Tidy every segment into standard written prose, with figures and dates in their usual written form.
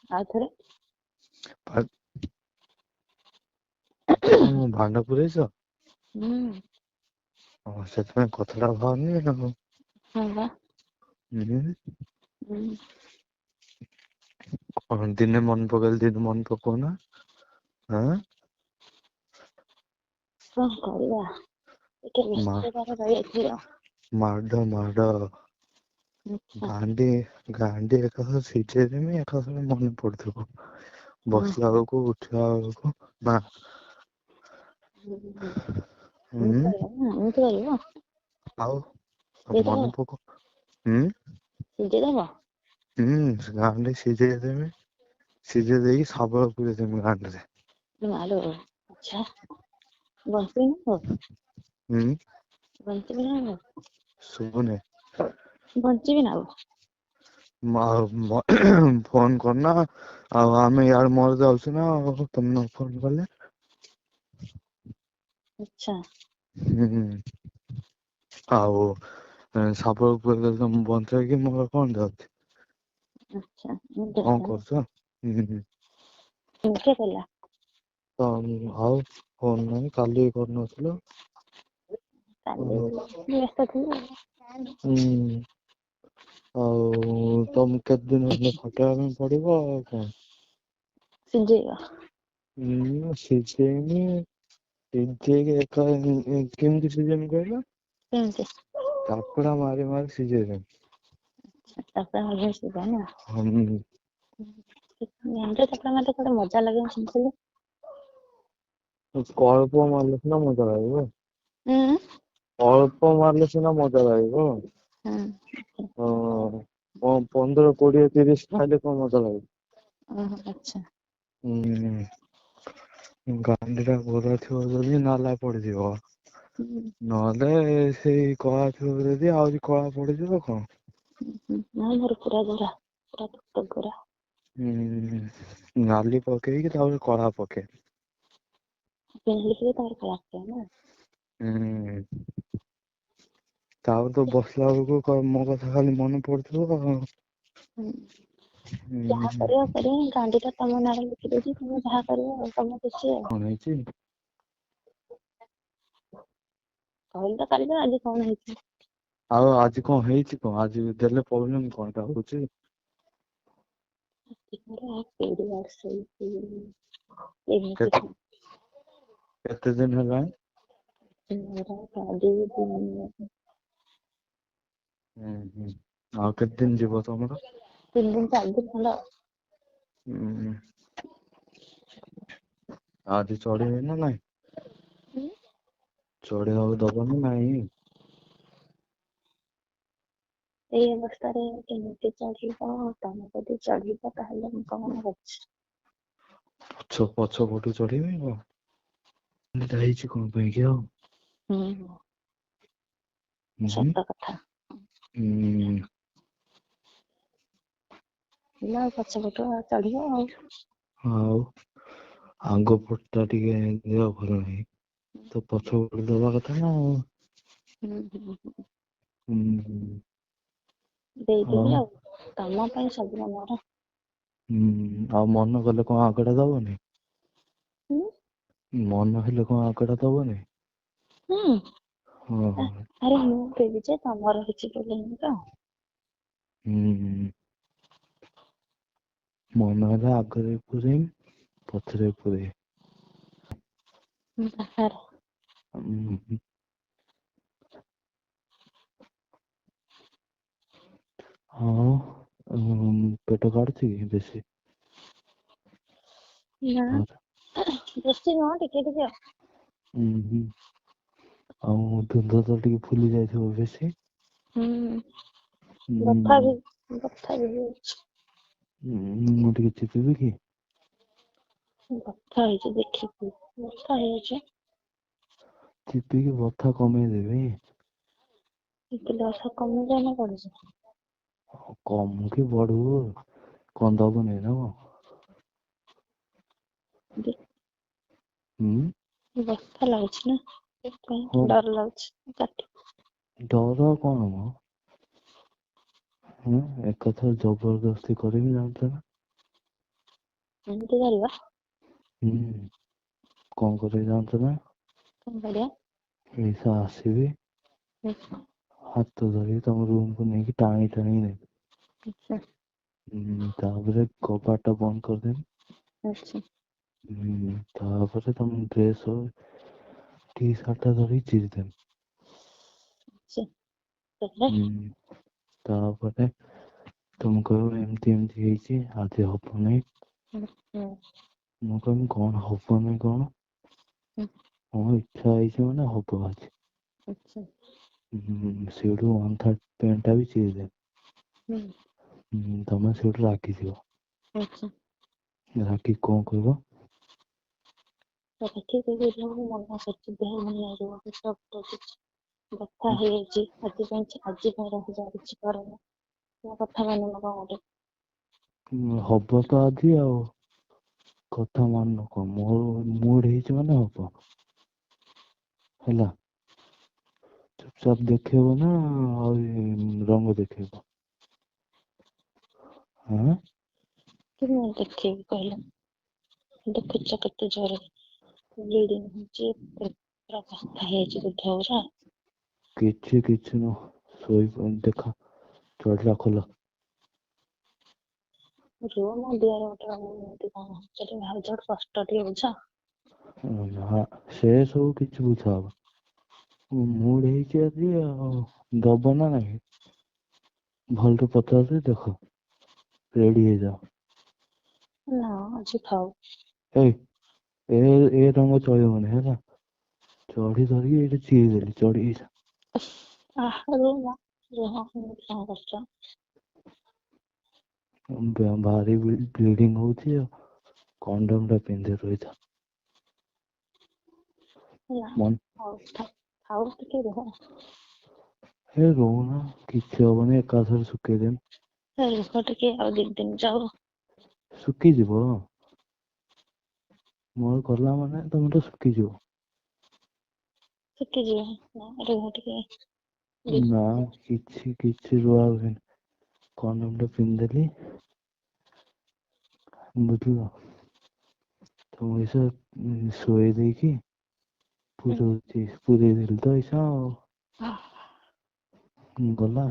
ଆଉ ଥରେ ଭା- ଭାତ କଣ ଭାଣ୍ଡ ପୁରେଇଛ? ହୁଁ ସେଥିପାଇଁ କଥାଟା ବାହାରୁନି ଆଉ। ହଁ ବା ହୁଁ। ହୁଁ। କଣ ଦିନେ ମନେ ପକେଇଲେ ଦିନେ ମନେ ପକଉନା ଆଁ। କଣ କରିବା ଟିକେ ମା ବ୍ୟସ୍ତତାରେ ରହିଯାଇଥିଲି ଆଉ। ମାଡ ଆଚ୍ଛା ଗାଣ୍ଡି ଏକାଥରେ ସିଝେଇଦେମି ଏକାଥରେ ମନେ ପଡୁଥିବ। ହଁ ବସିଲା ବେଳକୁ ଉଠିଲା ବେଳକୁ ମା ଏମିତି ହୁଁ କରିବ ନା ଏମିତି କରିବ। ଆଉ ଦେଇଦବ ମନେ ପକଉ ହୁଁ। ସିଝେଇ ଦବ। ହୁଁ ଗାଣ୍ଡି ସିଝେଇ ଦେମି ସିଝେଇ ଦେଇକି ଶାବଳ ପୁରେଇଦେମି ଗାଣ୍ଡିରେ। ମାଲୋ ଆଚ୍ଛା ବସିନ ହୁଁ। ବଞ୍ଚିବି ନା କଣ? ଶୁଭୁନି। ବଞ୍ଚିବି ନା ଆଉ। ଫୋନ କରନା ଆଉ ଆମେ ୟାଡେ ମୋର ଯାଉଛୁ ନା ଆଉ ତମେ ନ ଫୋନ କଲେ। ଆଚ୍ଛା। ହୁଁ ଆଉ ଶାବଳ ପୁରେଇଦେଲେ ତମେ ବଞ୍ଚେଇବ କି ମୋର କଣ ଯାଉଛି। ଆଚ୍ଛା ଏମିତି କଣ କଥା ନା କରୁଛ? ହୁଁ। କିଏ କହିଲା? ତ ଆଉ ଫୋନ ନାହିଁ କାଲି କରିନଥିଲ। କାଲି ବ୍ୟସ୍ତ ଥିଲି ଆଉ। ହୁଁ ଆଉ ତମକୁ କେତେ ଦିନ ଖଣ୍ଡେ ଖଟେଇବା ପାଇଁ ପଡିବ ଆଉ କଣ। ସିଝେଇବା। ସିଝେଇନି ସିଝେଇକି କେମିତି ସିଝେଇମି କହିଲ? କେମିତି? ଚାପୁଡା ମାରି ମାରି ସିଝେଇଦେମି। ଚାପୁଡା ମାରି ମାରି ସିଝେଇବ ନା। ହୁଁ। ଗାଣ୍ଡିରେ ଚାପୁଡା ମାରିଲେ କୁଆଡେ ମଜା ଲାଗେ ମୁଁ ଶୁଣିଥିଲି। ଅଳ୍ପ ମାରିଲେ ସିନା ମଜା ଲାଗିବ। ଉଁ ଅଳ୍ପ ମାରିଲେ ସିନା ମଜା ଲାଗିବ। ହୁଁ। ହଁ 15, 20, 30 ଖାଇଲେ କଣ ମଜା ଲାଗିବ। ଓହୋ ଆଚ୍ଛା। ଗାଣ୍ଡିଟା ଗୋରା ଥିବ ଯଦି ନାଲା ପଡିଯିବ। ହୁଁ ନହେଲେ ସେଇ କଳା ଥିବ ଯଦି ଆହୁରି କଳା ପଡିଯିବ କଣ। ନାଇଁ ମୋର ପୁରା ଗୋରା ପୁରା ତଗ ଗୋରା। ନାଲି ପକେଇକି ତାପରେ କଳା ପକେଇବ। ତାପରେ କଳା ପକେଇବ ନା। ହୁଁ ତାପରେ ତ ବସିଲା ବେଳକୁ ମୋ କଥା ଖାଲି ମନେ ପଡୁଥିବ ଆଉ। ହୁଁ ଯାହା ହୁଁ କରିବ କରିବ ଗାଣ୍ଡି ଟା ତମ ନାଁରେ ଲେଖିଦଉଛି ତମେ ଯାହା କରିବ ଆଉ ତମ ଖୁସି ଆଉ। କଣ ହେଇଛି? କହିଲି ତ କାଲି ଆଜି କଣ ହେଇଛି? ଆଉ ଆଜି କଣ ହେଇଛି କଣ ଆଜି ଦେଲେ ପ୍ରୋବ୍ଲେମ କଣଟା ହଉଛି? କେତେ କେତେ ଦିନ ହେଲାଣି? ହୁଁ ଆଉ କେତେ ଦିନ ଯିବ ତମର? 3 ଦିନ 4 ଦିନ ଖଣ୍ଡେ ଆଉ। ହୁଁ ଆଜି ଚଢିବେ ନା ନାଇଁ? ହୁଁ ଚଢିବାକୁ ଦବ ନା ନାଇଁ? ଏଇ ଅବସ୍ଥାରେ କେମିତି ଚଢିବ ତମେ ଯଦି ଚଢିବ ତାହେଲେ ମୁଁ କଣ ଅଛି। ପଛ ପଟୁ ଚଢିବି କଣ ଏଟା ହେଇଛି କଣ ପାଇଁ କି ଆଉ? ହୁଁ ହୁଁ ସତ କଥା। ହୁଁ ହେଲା ଆଉ ପଛ ପଟୁ ଚଢିବ ଆଉ। ଆଉ ଆଗ ପଟା ଟିକେ ଦେହ ଭଲ ନାହିଁ। ତ ପଛ ପଟୁ ଦବା କଥା ନା ଆଉ। ହୁଁ ହୁଁ ଦେଇଦେବି ଆଉ ତମ ପାଇଁ ସବୁ ମୋର। ଆଉ ମନ କଲେ କଣ ଆଗଟା ଦବନି? ହୁଁ ମନ ହେଲେ କଣ ଆଗଟା ଦବନି? ହୁଁ ହଁ ଆରେ ମୁଁ ଦେବି ଯେ ତମର କିଛି ପ୍ରୋବ୍ଲେମ ତ? ହୁଁ ମନ ହେଲେ ଆଗରେ ପୁରେଇମି ପଛରେ ପୁରେଇମି। ହୁଁ ହଁ ପେଟ କାଟୁଛି କି ବେଶୀ? ନା ହଁ ବେଶୀ ନୁହଁ ଟିକେ ଟିକେ ଆଉ। ହୁଁ ଆଉ ଧୁଣ୍ଡ ତ ଟିକେ ଫୁଲି ଯାଇଥିବ ବେଶୀ? ହୁଁ ବଥା ହୁଁ ବି ହଉଛି। ମୁଁ ଟିକେ ଚିପିବି କି? ବଥା ହେଇଛି ଦେଖିକି ବଥା ହେଇଯାଇଛି। ଚିପିକି ବଥା କମେଇଦେବି? ଦଶ କମିଲେ ନା ବଢୁଛି? କମୁ କି ବଢୁ କଣ ଦବୁନି ନା କଣ? ହୁଁ ବଥା ଲାଗୁଛି ନା ହଁ ସେଥିପାଇଁ ଡର ଲାଗୁଛି କାଟିବାକୁ। ଡର କଣ ମ? ଏକାଥରେ ଜବରଦସ୍ତି କରିବି ଜାଣିଛ ନା? ଏମିତି କରିବା। କଣ କରିବି ଜାଣିଛ ନା? କଣ କରିବା? ଏଇସା ଆସିବି, ଆଚ୍ଛା ହାତ ଧରିକି ତମ ରୁମକୁ ନେଇକି ଟାଣି ଟାଣି ନେବି। ଆଚ୍ଛା ତାପରେ କବାଟ ବନ୍ଦ କରିଦେବି। ଆଚ୍ଛା ତାପରେ ତମ ଡ୍ରେସ୍ ଟି ସାର୍ଟ ଧରିକି ଚିରିଦେବି। ଆଚ୍ଛା ତାପରେ ତାପରେ ତମେ କହିବ ଏମିତି ଏମିତି ହେଇଛି ଆଜି ହବନି। ହୁଁ ମୁଁ କହିବି କଣ ହବନି କଣ? ହୁଁ ହଁ ଇଚ୍ଛା ହେଇଛି ମାନେ ହବ ଆଜି। ଆଚ୍ଛା ସେଇଠୁ ୱାନ୍ ପେଣ୍ଟଟା ବି ଚିରିଦେବି। ହୁଁ ତମେ ସେଇଠୁ ରାଗିଯିବ। ଆଚ୍ଛା ରାଗିକି କଣ କହିବ? ମୁଁ ମନା କରୁଛି ଦେହ ଭଲ ଲାଗିବ କଥା ହେଇଯାଇଛି ଆଜି ପାଇଁ ରହିଯା କିଛି କରନି। ମୋ କଥା ମାନୁନ କଣ ଗୋଟେ? ହବ ତ ଆଜି ଆଉ କଥା ମାନୁନ କଣ ମୋର ମୁଡ୍ ହେଇଛି ମାନେ ହବ। ହେଲା ଚୁପଚାପ ଦେଖେଇବ ନା ଆହୁରି ରଙ୍ଗ ଦେଖେଇବ? ହଁ କେମିତି ଦେଖେଇବି କହିଲ? ଦେଖୁଛ କେତେ ଜୋରେ ବ୍ଲିଡ଼ିଙ୍ଗ ହଉଛି ପୁରା ବଥା ହେଇଯାଇଛି ଦେହ ପୁରା। କିଛି ନୁହଁ ଶୋଇ ଦେଖ ଚଡିଲା ଖୋଲ। ରୁହ ମୋ ଦେହରେ ଗୋଟେ ଏମିତି କଣ ସେଠି ଭାଉଜ କଷ୍ଟ ଟିକେ ବୁଝ। ନା ସେ ସବୁ କିଛି ବୁଝା ହବ ମୁଡ୍ ହେଇଛି ଆଜି ଆଉ ଦବ ନା ନାହିଁ? ଭଲରେ ପଚାରୁଛି ଦେଖ ରେଡି ହେଇଯାଅ। ନା ଆଜି ଥାଉ। ଏଇ ଏ ରଙ୍ଗ ଚଳିବନି ହେଲା ଚଢି ଧରିକି ଏଇଠି ଚିରି ଦେଲି ଚଢିକି। ରୁହ ଏମିତି କଣ କରୁଛ? ଭାରି ବ୍ଲିଡିଙ୍ଗ ହଉଛି ଆଉ କଣ୍ଡମ ଟା ପିନ୍ଧି ରହିଥା। ହେଲା ମନ ହଉ ଥାଉ ଟିକେ ରୁହ। ହେ ରହୁନ କିଛି ହବନି ଏକାଥରେ ଶୁଖେଇଦେମି। ରୁହ ଟିକେ ଆଉ 2 ଦିନ ଯାଉ। ଶୁଖିଯିବ ମୋର ଗଲା ମାନେ ତମର ଶୁଖିଯିବ। ଶୁଖିଯିବ ନା ରୁହ ଟିକେ। ନା କିଛି ରୁଆ ରୁହି ନାହିଁ କଣ୍ଡମ ଟା ପିନ୍ଧିଦେଲି। ବୁଝିଲ ତମ ଶୋଇ ଦେଇକି ପୁରେଇ ଦେଲି ତ ଏଇସା ଆଉ ଗଲା।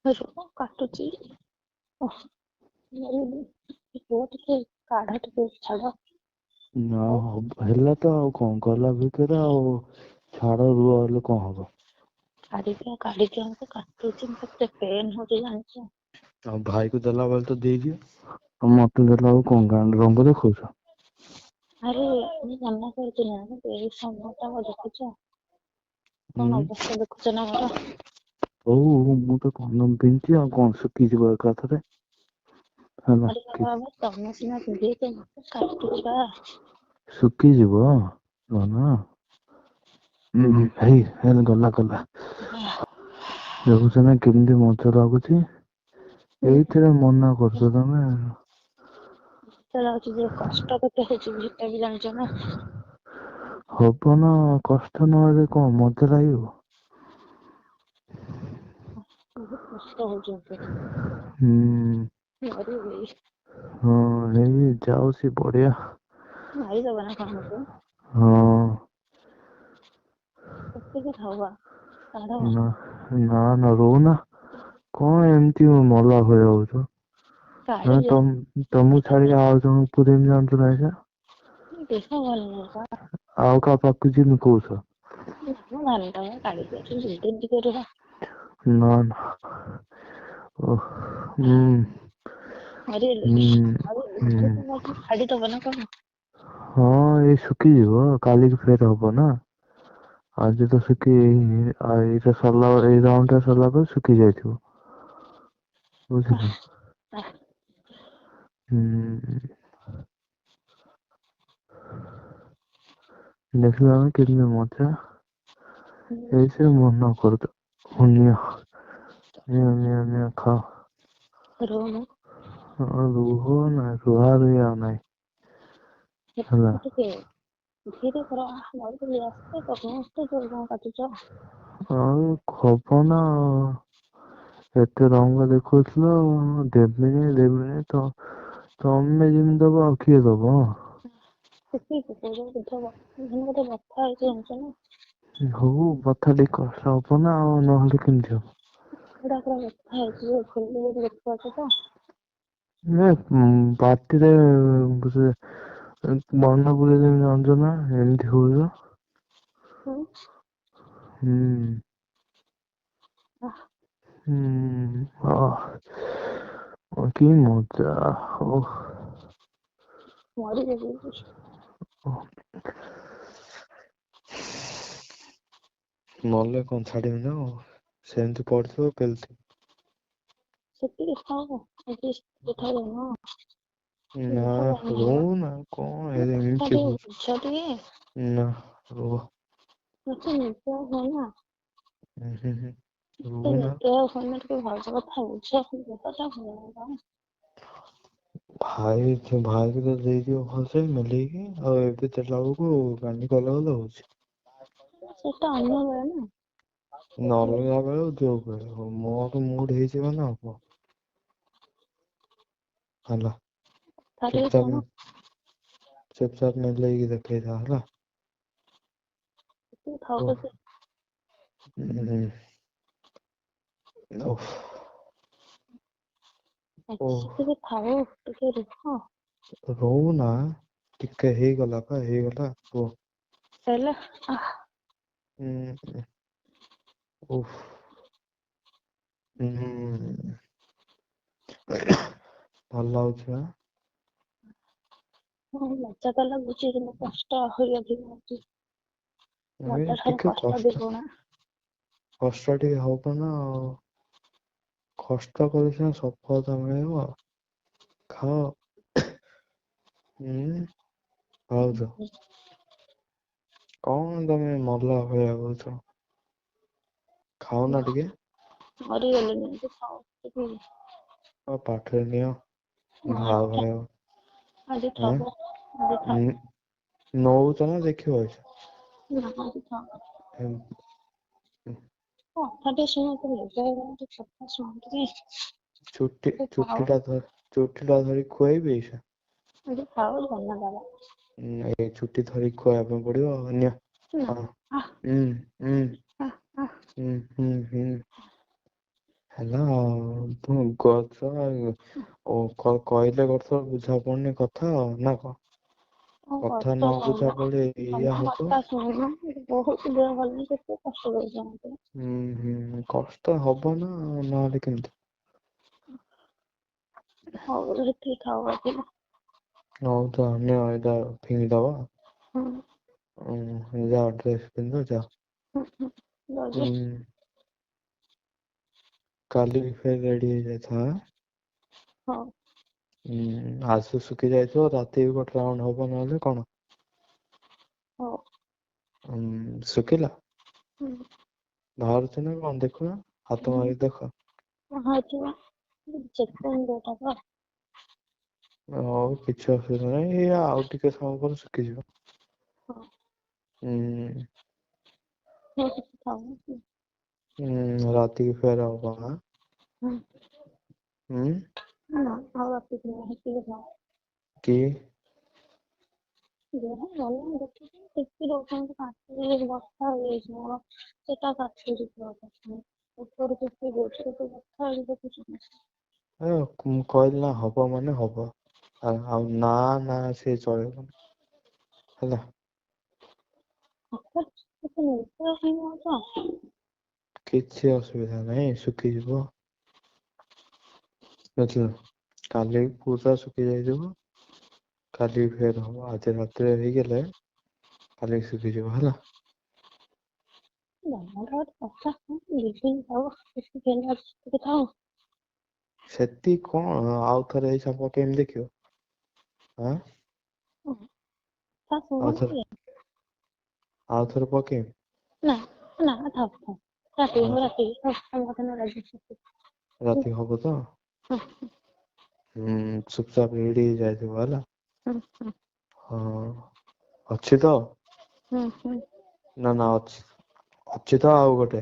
ରୁହ କାଟୁଚି ରୁହ ଟିକେ କାଢ ଟିକେ ଛାଡ। ନା ହଉ ହେଲା ତ ଆଉ କଣ ଗଲା ଭିତରେ ଆଉ ଛାଡ ରୁହ ହେଲେ କଣ ହବ? କାଢିଦିଅ ମତେ କାଟୁଛି କେତେ ପେନ୍ ହଉଛି ଜାଣିଛ? ଆଉ ଭାଇ କୁ ଦେଲା ବେଳେ ତ ଦେଇଦିଅ ଆଉ ମତେ ଦେଲା ବେଳକୁ କଣ ଗାଣ୍ଡ ରଙ୍ଗ ଦେଖଉଛ? ଆରେ ମୁଁ ମନା କରୁଛି ନା ଏଇ ସମୟ ଟା ଦେଖୁଛ? କଣ ହୁଁ ଅବସ୍ଥା ଦେଖୁଛ ନା ମୋର? ହଉ ମୁଁ ତ କଣ୍ଡମ ପିନ୍ଧିଛି ଆଉ କଣ ଶୁଖିଯିବ ଏକାଥରେ। ହେଲା ଆରେ ବାବା ତମେ ସିନା ପିନ୍ଧିଛ ମତେ କାଟୁଛି ବା। ଶୁଖିଯିବ ଧନ। ହେଇ ଗଲା। ଦେଖୁଛ ନା କେମିତି ମଜା ଲାଗୁଛି ଏଇଥିରେ ମନା କରୁଛ ତମେ। ମଜା ଲାଗୁଛି ଯେ କଷ୍ଟ କେତେ ହଉଛି ସେଟା ବି ଜାଣିଛ ନା? ହବ ନା କଷ୍ଟ ନହେଲେ କଣ ମଜା ଲାଗିବ? ବହୁତ କଷ୍ଟ ହଉଛି ମତେ। ହୁଁ ମରିବି। ହଁ ହେଇ ଯାଉଛି ବଢିଆ। ମାରିଦବ ନା କଣ ମତେ? ହଁ ସେତିକି ଥାଉ ବା। କାଢ ନା ରହୁନା କଣ ଏମିତି ମଲା ଭଳିଆ ହଉଛ? କାଢିଦିଅ ତମକୁ ଛାଡିକି ଆଉ ଜଣକୁ ପୁରେଇମି ଜାଣିଛ ନା ଏଇନା। ଦେହ ଭଲ ନାହିଁ ବା। ଆଉ କାହା ପାଖକୁ ଯିବି କହୁଛ? କାଢିଦିଅ 2 ଦିନ ଟିକେ ରୁହ। ନା ଓ ହୁଁ। ହୁଁ ଛାଡିଦବ ନା କଣ? ହଁ ଏଇ ଶୁଖିଯିବ କାଲିକି ଫେର ହବ ନା। ଆଜି ତ ଏଇଟା ସରିଲା ଏଇ ରାଉଣ୍ଡ ଟା ସରିଲା ପରେ ଶୁଖି ଯାଇଥିବ। ବୁଝିଲ? ହୁଁ। ଦେଖିଲ ନା କେମିତି ମଜା ଏଇଥିରେ ମନା କରୁଛ ନିଅ ଖାଅ। ରହୁନ। ହଁ ରୁହ ନା ରୁହା ରୁହି ଆଉ ନାହିଁ। ହେଲା ଟିକେ ଧୀରେ କର ସମସ୍ତେ କଣ କାଟୁଛ? ଆଉ ହବ ନା ଏତେ ରଙ୍ଗ ଦେଖଉଥିଲ ଦେବିନି ତ ତମେ ଯେମିତି ଦବ ଆଉ କିଏ ଦବ? ସେତିକି ପଇସା ବୁଝବ ମାନେ ଗୋଟେ କଥା ହେଇଛି ଜାଣିଛ ନା ହଉ କଥା ଟିକେ କଷ୍ଟ ହବ ନା ଆଉ ନହେଲେ କେମିତି ହବ? ଏଗୁଡା ପୁରା କଥା ହେଇଛି ଖୋଲି ଗୋଟେ ଦେଖୁ ଅଛି ତ ପାଟିରେ ସେ ମନ ପୁରେଇ ଦେବି ଜାଣିଛ ନା ଏମିତି ହଉଛ। ହୁଁ ହୁଁ ଆ, କି ମଜା ଓ ମରିଯିବି ମଲେ କଣ ଛାଡିବି ନା କଣ? ସେମିତି ପଡିଥିବ ପେଲିଥିବ। ସେତିକି ଥାଉ ଆଜି ସେତିକି ଥାଉ ନା ନା ରହୁନା କଣ କଥା ଏମିତି ଟିକେ ହଉଛୁ? ବୁଝ ଟିକେ ନା ରୁହ। ମତେ ନିଦ ହୁଏନା ହୁଁ ରୁହ ମତେ ନା। ନିଦ ହୁଏନା ଟିକେ ଭଲସେ କଥା ବୁଝ ଦେହଟା ଭଲ ଲାଗୁନି। ଭାଇ ଭାଇକୁ ତ ଦେଇଦିଅ ଭଲସେ ମେଲେଇକି ଆଉ ଏବେ ଦେଲା ବେଳକୁ ଗାଣ୍ଡି କଲ ହଉଛି। ସେଟା ଅନ୍ୟ ବେଳେ ନା ଅଲଗା ବେଳେ ଯୋଉ ବେଳେ ମୋର ମୁଡ୍ ହେଇଛି ମାନେ ହବ। ହେଲା କଥା ଟିକେ ଶୁଣ ଚୁପଚାପ ମେଲେଇକି ଦେଖେଇଥା ହେଲା। ସେତିକି ଥାଉ ଓହ ପଛେ ଓଃ ଆଜି ଓଃ ସେତିକି ଥାଉ ଟିକେ ରୁହ। ରହୁନା ଟିକେ ହେଇଗଲା ପା ହେଇଗଲା ରୁହ। ହେଲା ହୁଁ ଓଃ ଭଲ ଲାଗୁଛି ବା। ହଁ ମଜା ତ ଲାଗୁଛି କିନ୍ତୁ କଷ୍ଟ ଆହୁରି ଅଧିକ ହଉଛି। ଏ ମଜା ଠାରୁ ଟିକେ କଷ୍ଟ ଦିଗୁଣା। କଷ୍ଟ ଟିକେ ହବ ନା ଆଉ। କଷ୍ଟ କଲେ ସିନା ସଫଳତା ମିଳିବ। ଖାଅ ଭାଉଜ କଣ ତମେ ମଲା ଭଳିଆ ହଉଛ? ଖାଉନା ଟିକେ ମରିଗଲେଣି ଯେ ଖାଉ ଆଉ ପାଟିରେ ନିଅ ଘା ଆଜି ଥାଉ ଭଳିଆ ଆଜି ଆଁ ଥାଉ ଆଜି ଥାଉ ନଉଛ ନା ଦେଖିବ ଏଇଠି? ନା ଆଜି ଥାଉ। ହୁଁ କଥା ଟିକେ ଶୁଣ ଟିକେ କଥା ଶୁଣ ଟିକେ। ଚୁଟି ଆଜି ଥାଉ ଚୁଟିଟା ଧରି ଖୁଆଇବି ଏଇଖିଣା? ଆଜି ଥାଉ ଧନ୍ୟବାଦ। ଏଇ ଚୁଟି ଧରି ଖୁଆଇବା ପାଇଁ ପଡିବ ନିଅ। ନା ହଁ ଆ ହୁଁ ହୁଁ ଆ ଆ ହୁଁ ହେଲା ଆଉ ତୁ ଗଛ ଓ କହିଲେ ଗୋଟେ ବୁଝା ପଡୁନି କଥା ଆଉ ନା କଣ? କଣ କଥା କରୁଛ ନ ବୁଝା କହୁନ? ପଡିଲେ ଏଇଆ ତମ ହବ। କଥା ଶୁଣୁନ ବହୁତ ଦେହ ଭଲ ନାହିଁ କେତେ କଷ୍ଟ ଦଉଛ ମତେ। କଷ୍ଟ ହବ ନା ନହେଲେ କେମିତି? ହଉ ସେତିକି ଥାଉ ଆଜି। ହଉ ତ ନିଅ ଏଇଟା ଫିଙ୍ଗିଦବ। ହୁଁ ଯାଅ ଡ୍ରେସ ପିନ୍ଧ ଯାଅ। ଯାଉଛି। ହୁଁ କାଲି ଫେର ରେଡି ହେଇଯାଇଥାଅ ଆଁ। ହଉ ଆଜି ଶୁଖି ଯାଇଥିବ ରାତିକି ଗୋଟେ ରାଉଣ୍ଡ ହବ ନହେଲେ କଣ? ହଉ ଶୁଖିଲା? ହୁଁ ବାହାରୁଛି ନା କଣ ଦେଖୁନ ହାତ ମାରିକି ଦେଖ। ବାହାରୁଛି ବା ହଉ କିଛି ଅସୁବିଧା ନାହିଁ ଏଇ ଆଉ ଟିକେ ସମୟ ପରେ ଶୁଖିଯିବ। ହଁ ହୁଁ ଥାଉ। ରାତିକି ଫେର ହବ ଆଁ। ହୁଁ ହୁଁ ନା ଆଉ ରାତିକି ନୁହେଁ ହେତିକି ଥାଉ। କି? ଦେହ ଭଲ ନାହିଁ ଦେଖୁଛ ଟେକି ଦଉଛନ୍ତି କାଚରେ ବଥା ହେଇଯାଇଛି ମୋର। ସେଟା କାଚୁଛି ଉପର ବଥା ଦେଖୁଛୁ। ମୁଁ କହିଲି ନା ହବ ମାନେ ହବ ଆଉ ନା ନା ସେ ଚଳିବନି ହେଲା। କିଛି ଅସୁବିଧା ନାହିଁ ଶୁଖିଯିବ। ବୁଝିଲ କାଲି ପୁରା ଶୁଖି ଯାଇଥିବ। କାଲି ଫେର ହବ ଆଜି ରାତିରେ ହେଇଗଲେ କାଲି ଶୁଖିଯିବ ହେଲା। ସେତିକି କଣ ଆଉ ଥରେ ଏଇ ସାପ କେମିତି ଦେଖିବ ଆଁ। ଆଉଥରେ ଆଉଥରେ ପକେଇବି। ନା ନା ଥାଉ ଥାଉ ଆଉ ରାତିକି ରାତି ହବ ତ ଚୁପଚାପ ରେଡି ହେଇ ଯାଇଥିବ ହେଲା। ହଁ ଅଛି ତ? ହୁଁ ହୁଁ ନା ଅଛି ଅଛି ତ ଆଉ ଗୋଟେ?